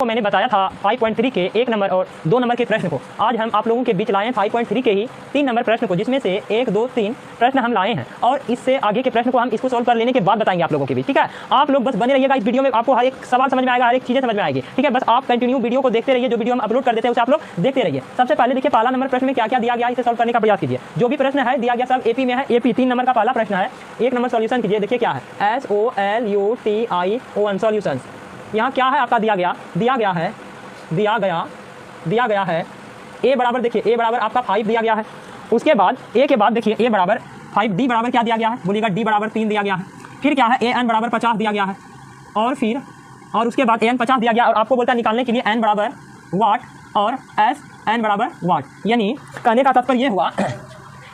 मैंने बताया था 5.3 के 1 नंबर और 2 नंबर के प्रश्न को आज हम आप लोगों के बीच लाए हैं 5.3 के ही 3 नंबर प्रश्न को, जिसमें से 1, 2, 3 प्रश्न हम लाए हैं और इससे आगे के प्रश्न को हम इसको सॉल्व कर लेने के बाद बताएंगे आप लोगों के बीच। ठीक है, आप लोग बस बने रहिएगा इस वीडियो में, आपको हर एक सवाल समझ में आएगा, हर एक चीज़ें समझ में आएगी। ठीक है, बस आप कंटिन्यू वीडियो को देखते रहिए, जो वीडियो हम अपलोड कर देते हैं उसे आप लोग देखते रहिए। सबसे पहले देखिए पहला नंबर प्रश्न में क्या क्या दिया गया, इसे सॉल्व करने का प्रयास कीजिए। जो भी प्रश्न है दिया गया सब एपी में है, एपी 3 नंबर का पहला प्रश्न है। 1 नंबर सॉल्यूशन कीजिए। देखिए क्या है, SOLUTION सॉल्यूशंस। यहाँ क्या है आपका दिया गया है a बराबर, देखिए a बराबर आपका 5 दिया गया है। उसके बाद a के बाद देखिए a बराबर 5, d बराबर क्या दिया गया है, बोलिएगा d बराबर 3 दिया गया है। फिर क्या है, an बराबर 50 दिया गया है और उसके बाद an 50 दिया गया और आपको बोलता है निकालने के लिए n बराबर वाट और SN बराबर वाट। यानी कहने का तात्पर्य ये हुआ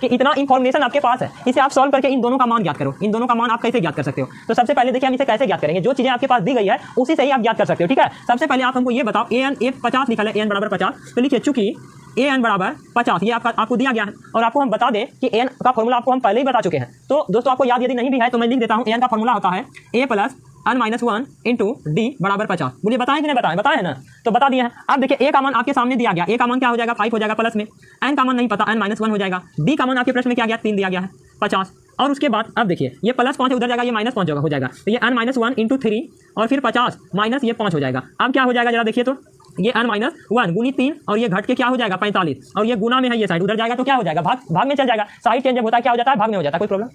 कि इतना इंफॉर्मेशन आपके पास है, इसे आप सॉल्व करके इन दोनों का मान ज्ञात करो। इन दोनों का मान आप कैसे ज्ञात कर सकते हो, तो सबसे पहले देखिए हम इसे कैसे ज्ञात करेंगे। जो चीज़ें आपके पास दी गई है उसी से ही आप ज्ञात कर सकते हो। ठीक है, सबसे पहले आप हमको ये बताओ, an 50 निकला है, an बराबर 50, तो लिखिए चूंकि an बराबर 50 ये आपको दिया गया है और आपको हम बता दें कि n का फॉर्मूला आपको हम पहले ही बता चुके हैं। तो दोस्तों आपको याद यदि नहीं भी है तो मैं लिख देता हूँ, n का फॉर्मूला होता है a plus n-1 into d बराबर 50। बोलिए बताएं कि नहीं बताएं ना, तो बता दिए हैं। अब देखिए a का मान आपके सामने दिया गया, a का मान क्या हो जाएगा 5 हो जाएगा, प्लस में n का मान नहीं पता n-1 हो जाएगा, d का मान आपके प्रश्न में क्या गया 3 दिया गया है 50। और उसके बाद अब देखिए ये प्लस 5 उधर जाएगा, ये माइनस 5 हो जाएगा, तो ये n-1 इंटू 3 और फिर 50 माइनस ये 5 हो जाएगा। अब क्या हो जाएगा जरा देखिए, तो ये n-1 गुनी 3 और ये घट के क्या हो जाएगा 45 और ये गुना में है, ये साइड उधर जाएगा तो क्या हो जाएगा भाग में चल जाएगा। साइड चेंज जब होता है क्या हो जाता है, भाग में हो जाता है। कोई प्रॉब्लम,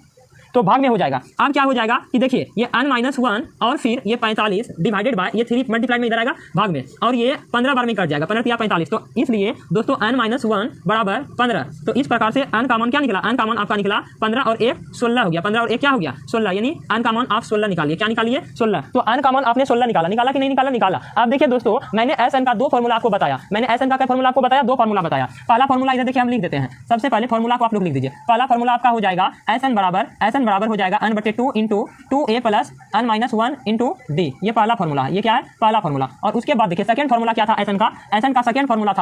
तो भाग में हो जाएगा। अब क्या हो जाएगा कि देखिए ये n-1 और फिर ये 45 डिवाइडेड बाय ये 3 मल्टीप्लाई में इधर आएगा भाग में और ये 15 बार में कट जाएगा, 15 या 45। तो इसलिए दोस्तों n-1 बराबर 15। तो इस प्रकार से n का मान क्या निकला, n का मान आपका निकला 15 और 1 16 हो गया, 15 और 1 क्या हो गया 16, यानी n का मान आप 16 निकालिए। क्या निकालिए 16। तो n का मान आपने 16 निकाला कि नहीं निकाला। अब देखिए दोस्तों मैंने SN का 2 फॉर्मूला आपको बताया, मैंने SN का क्या फॉर्मूला आपको बताया, 2 फॉर्मूला बताया। पहला फॉर्मूला इधर देखिए हम लिख देते हैं। सबसे पहले फॉर्मूला को आप लोग लिख दीजिए। पहला फॉर्मूला आपका हो जाएगा SN बराबर हो जाएगा n/2 into 2a plus n-1 into d। ये पहला फॉर्मूला है, ये क्या है पहला फॉर्मूला। और उसके बाद देखिए सेकंड फॉर्मूला क्या था SN का सेकंड फॉर्मूला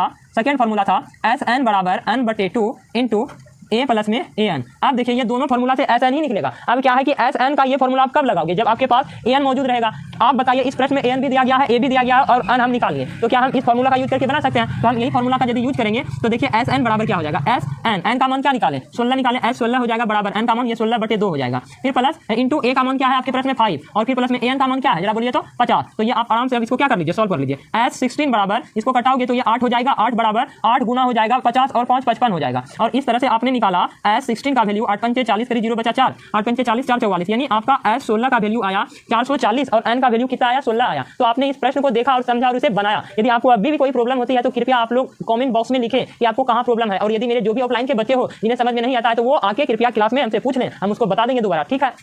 था SN बराबर n/2 इंटू a प्लस में an। अब देखिए ये दोनों फॉर्मूला से SN ही निकलेगा। अब क्या है कि SN का ये फॉर्मूला आप कब लगाओगे, जब आपके पास an मौजूद रहेगा। आप बताइए इस प्रश्न में an भी दिया गया है, a भी दिया गया है और n हम निकालिए, तो क्या हम इस फॉर्मूला का यूज करके बना सकते हैं। तो हम यही फॉर्मूला का यदि यूज करेंगे तो देखिए SN बराबर क्या हो जाएगा, SN का मान क्या निकालें 16 निकालें, S 16 हो जाएगा बराबर n का मान ये 16/2 हो जाएगा, फिर प्लस इंटू a का मान क्या है आपके प्रश्न में 5 और फिर प्लस में an का मान क्या है जरा बोलिए तो 50। तो ये आप आराम से अब इसको क्या कर लीजिए, सॉल्व कर लीजिए। S 16 बराबर इसको कटाओगे तो ये 8 हो जाएगा, 8 बराबर 8 गुना हो जाएगा 50 और 5 55 हो जाएगा। और इस तरह से आपने निकाला S 16 का वैल्यू 8 पंचे 40 करी 0 बचा 4, 8 पंचे 40 4 44, यानी आपका S 16 का वैल्यू आया 440 और n का वैल्यू कितना आया 16 आया। तो आपने इस प्रश्न को देखा और समझा और उसे बनाया। यदि आपको अभी भी कोई प्रॉब्लम होती है तो कृपया आप लोग कमेंट बॉक्स में लिखें कि आपको कहाँ प्रॉब्लम है। और यदि मेरे जो भी ऑफलाइन के बच्चे हो जिन्हें समझ में नहीं आता है तो वो आके कृपया क्लास में हमसे पूछ लें, हम उसको बता देंगे दोबारा। ठीक है,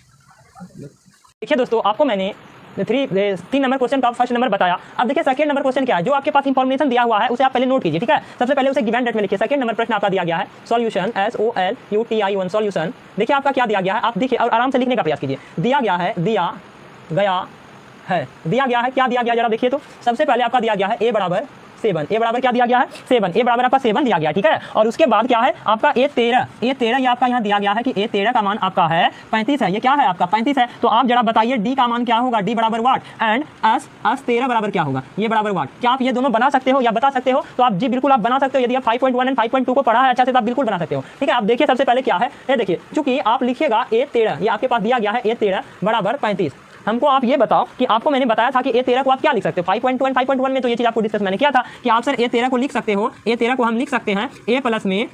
देखिए दोस्तों आपको मैंने 3 नंबर क्वेश्चन का फर्स्ट नंबर बताया। अब देखिए सेकंड नंबर क्वेश्चन क्या है, जो आपके पास इंफॉर्मेशन दिया हुआ है उसे आप पहले नोट कीजिए। ठीक है, सबसे पहले उसे गिवन डेट में लिखिए। सेकंड नंबर प्रश्न आपका दिया गया है सॉल्यूशन SOLUTION सॉल्यूशन। देखिए आपका क्या दिया गया है, आप देखिए और आराम से लिखने का प्रयास कीजिए। दिया गया है क्या दिया गया जरा देखिए। तो सबसे पहले आपका दिया गया है a बराबर 7, a बराबर क्या दिया गया है 7, a बराबर आपका 7 दिया गया। ठीक है, और उसके बाद क्या है आपका a13 ये आपका यहाँ दिया गया है कि a13 का मान आपका है 35 है। ये क्या है आपका 35 है। तो आप जरा बताइए d का मान क्या होगा, d बराबर वाट एंड s13 बराबर क्या होगा, ये बराबर वाट। क्या आप ये दोनों बना सकते हो या बता सकते हो, तो आप जी बिल्कुल आप बना सकते हो। यदि आप 5.1 एंड 5.2 को पढ़ा है अच्छा से तो आप बिल्कुल बना सकते हो। ठीक है, आप देखिए सबसे पहले क्या है, ये देखिए चूंकि आप लिखिएगा a13, ये आपके पास दिया गया है a13 बराबर 35। हमको आप ये बताओ कि आपको मैंने बताया था कि a13 को आप क्या लिख सकते हो 5.2 एंड 5.1 में, तो ये चीज़ आपको डिस्कस मैंने किया था कि आप सर a13 को लिख सकते हो। a13 को हम लिख सकते हैं a प्लस में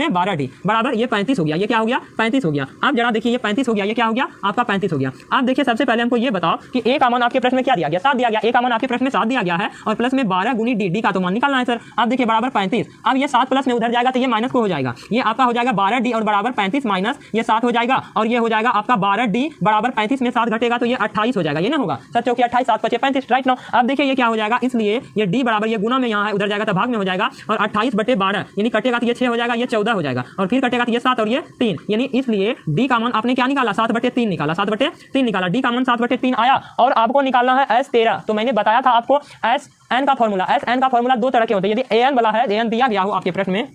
12d बराबर ये 35 हो गया। ये क्या हो गया 35 हो गया। अब जरा देखिए ये 35 हो गया, ये क्या हो गया आपका 35 हो गया। अब देखिए सबसे पहले हमको ये बताओ कि a का मान आपके प्रश्न में क्या दिया गया 7 दिया गया, a का मान आपके प्रश्न में 7 दिया गया है और प्लस में 12 गुनी d का तो मान निकालना है सर। अब देखिए बराबर 35, अब ये 7 प्लस में उधर जाएगा तो ये माइनस को हो जाएगा, ये आपका हो जाएगा 12d और बराबर 35 माइनस ये 7 हो जाएगा और ये हो जाएगा आपका 12d बराबर 35 में 7 घटेगा तो ये 28 हो जाएगा। ये ना होगा सच चौकी 28 7 5 35 राइट नो। अब देखिए ये क्या हो जाएगा, इसलिए ये d बराबर ये गुना में यहाँ है उधर जाएगा तो भाग में हो जाएगा और 28/12 यानी कटेगा तो ये 6 हो जाएगा, ये 14 हो जाएगा और फिर कटेगा तो ये 7 और ये 3, यानी इसलिए d का मान आपने क्या निकाला 7/3 निकाला, 7/3 निकाला। d का मान 7/3 आया और आपको निकालना है S13। तो मैंने बताया था आपको SN का फॉर्मूला 2 तरह के होते हैं। यदि an वाला है, an दिया गया हो आपके प्रश्न में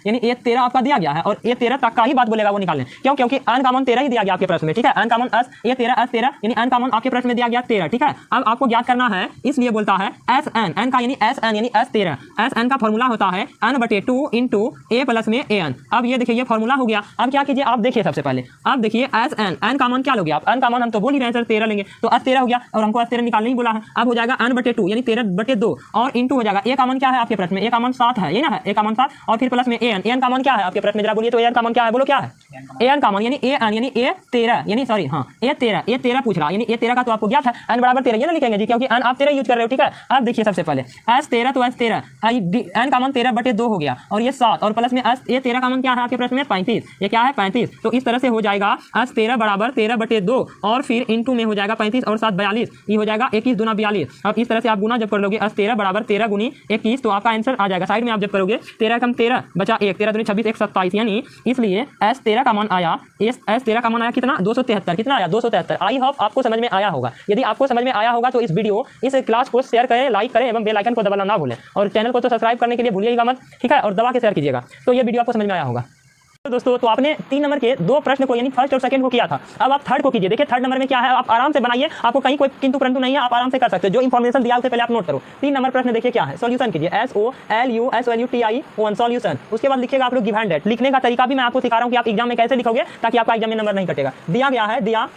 यानी ए 13 आपका दिया गया है और ए 13 तक का ही बात बोलेगा वो निकाल लें। क्यों? क्योंकि अनकॉमन 13 ही दिया गया आपके प्रश्न में, ठीक है। अनकॉमन एस ए 13 एस 13 यानी अनकॉमन आपके प्रश्न में दिया गया 13, ठीक है। अब आपको ज्ञात करना है, इसलिए बोलता है एस एन, एन का यानी एस एन यानी एस 13, एस एन का फॉर्मूला होता है n/2 इंटू ए प्लस में ए एन। अब ये देखिए ये फॉर्मूला हो गया। अब क्या कीजिए, आप देखिए सबसे पहले आप देखिए एस एन, एन का मान क्या लोगे आप, एन का मान हम तो बोल ही रहे हैं सर 13 लेंगे, तो एस 13 हो गया और हमको एस 13 निकालने ही बोला है। अब हो जाएगा n/2 यानी 13/2 और इंटू हो जाएगा ए का मान क्या है आपके प्रश्न में, ए का मान 7 है, ये ना है ए का मान 7 और फिर प्लस में ए एन का मान क्या है आपके प्रश्न में, जरा बोलिए तो ए एन का मान क्या है, बोलो क्या है ए एन का मान, यानी ए एन यानी ए 13 यानी सॉरी हाँ ए 13 पूछ रहा, यानी ए 13 का तो आपको ज्ञात है n बराबर 13 ये ना लिखेंगे जी, क्योंकि n आप 13 यूज कर रहे हो, ठीक है। अब देखिए सबसे पहले एस 13 तो एस 13 n का मान 13/2 हो गया और ये 7 और प्लस में एस ए 13 का मान क्या है आपके प्रश्न में 35, ये क्या है 35, तो इस तरह से हो जाएगा एस 13 बराबर 13/2 और फिर इंटू में हो जाएगा 35 और 7 42, ये हो जाएगा 21 दूना 42। अब इस तरह से आप गुना जब कर लोगे एस 13 बराबर 13 गुनी 21 तो आपका आंसर आ जाएगा। साइड में आप जब करोगे 13 कम 13 बचा 1, 13 दूनी 26 1 27, यानी इसलिए एस 13 का मान आया, एस 13 का मान आया कितना 273, कितना आया 273। आई होप आपको समझ में आया होगा। यदि आपको समझ में आया होगा तो इस वीडियो इस क्लास को शेयर करें, लाइक करें एवं बेल आइकन को दबाना ना भूलें और चैनल को तो सब्सक्राइब करने के लिए भूलिएगा मत, ठीक है, और दबा के शेयर कीजिएगा। तो ये वीडियो आपको समझ में आया होगा। तो दोस्तों तो आपने 3 नंबर के 2 प्रश्न को यानी फर्स्ट और सेकंड को किया था, अब आप थर्ड को कीजिए। देखिए थर्ड नंबर में क्या है, आप आराम से बनाइए, आपको कहीं कोई किंतु परंतु नहीं है, आप आराम से कर सकते हो। जो इंफॉर्मेशन दिया उससे पहले आप नोट करो। 3 नंबर प्रश्न देखिए क्या है, सॉल्यूशन कीजिए SOLUTION सॉल्यूशन। उसके बाद लिखिएगा आप लोग गिवन डेट। लिखने का तरीका भी मैं आपको सिखा रहा हूं कि आप एग्जाम में कैसे लिखोगे ताकि आपका एग्जाम में नंबर नहीं कटेगा। दिया गया है क्या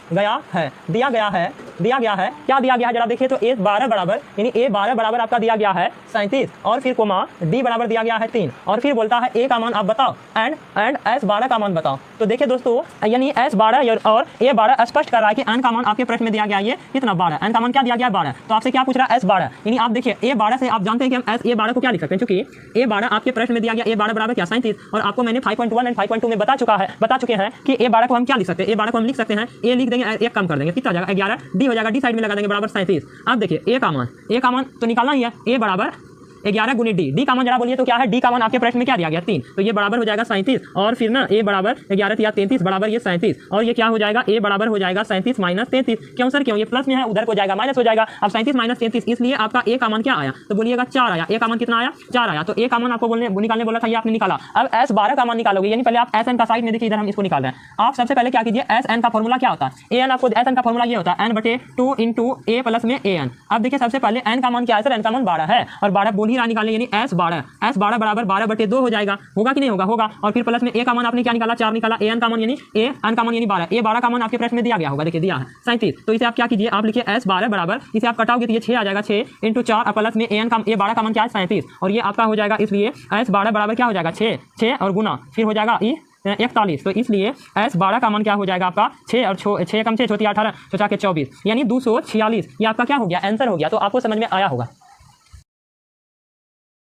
दिया गया है जरा देखिए, तो ए 12 बराबर यानी ए 12 बराबर आपका दिया गया है 37 और फिर कोमा डी बराबर दिया गया है 3 और फिर बोलता है ए का मान आप बताओ एंड एस 12 का मान बताओ। तो देखिए दोस्तों यानी एस 12 और ए 12 स्पष्ट कर रहा है कि एन का मान आपके प्रश्न में दिया गया ये कितना 12, एन का मान क्या दिया गया 12, तो आपसे क्या पूछ रहा है एस 12, यानी आप देखिए ए 12 से आप जानते हैं कि हम एस ए 12 को क्या लिख सकते हैं, क्योंकि ए 12 आपके प्रश्न में दिया गया ए 12 बराबर क्या 37 और आपको मैंने 5.1 एंड 5.2 में बता चुके हैं कि ए 12 को हम क्या लिख सकते हैं, ए 12 को हम लिख सकते हैं ए लिख देंगे, एक कम कर देंगे, कितना हो जाएगा 11, डी हो जाएगा, डी साइड में लगा देंगे बराबर 37। अब देखिए ए का मान तो निकालना ही है, ए बराबर 11 गुनी डी का मान जरा बोलिए तो क्या है, डी का मान आपके प्रश्न में क्या दिया गया 3, तो ये बराबर हो जाएगा 37 और फिर ना ए बराबर 11 या 33 बराबर ये 37 और ये क्या हो जाएगा ए बराबर हो जाएगा 37 माइनस 33। क्यों सर क्यों, ये प्लस में है उधर को जाएगा माइनस हो जाएगा। अब 37 माइनस 33 इसलिए आपका ए का मान क्या आया, तो बोलिएगा 4 आया। ए का मान कितना आया 4 आया, तो ए का मान आपको निकालने बोला था, ये आपने निकाला। अब एस 12 का मान निकालोगे, यानी पहले आप एस एन का साइड में देखिए, इधर हम इसको निकाल रहे हैं। आप सबसे पहले क्या कीजिए, एस एन का फॉर्मूला क्या होता है, ए एन आपको एस एन का फॉर्मूला ये होता है n/2 इंटू ए प्लस में ए एन। अब देखिए सबसे पहले एन का मान क्या है सर, एन का मान 12 है और 12 बोल ही रहा निकालने, यानी एस 12 बराबर 12/2 हो जाएगा, होगा कि नहीं होगा और फिर प्लस में ए का मान आपने क्या निकाला 4 निकाला, ए एन का मान यानी ए एन का मान यानी 12, ए 12 का मान आपके प्रश्न में दिया गया होगा, देखिए दिया है 37, तो इसे आप क्या कीजिए, आप लिखिए एस 12 बराबर, इसे आप कटाओगे तो ये 6 आ जाएगा, 6 इंटू 4 और प्लस में ए 12 का मान क्या है 37 और ये आपका हो जाएगा, इसलिए एस 12 बराबर क्या हो जाएगा 6 और गुना फिर हो जाएगा 41, तो इसलिए एस 12 का मान क्या हो जाएगा आपका 6 और 6 कम 6 18 24, यानी 246, ये आपका क्या हो गया आंसर हो गया। तो आपको समझ में आया होगा।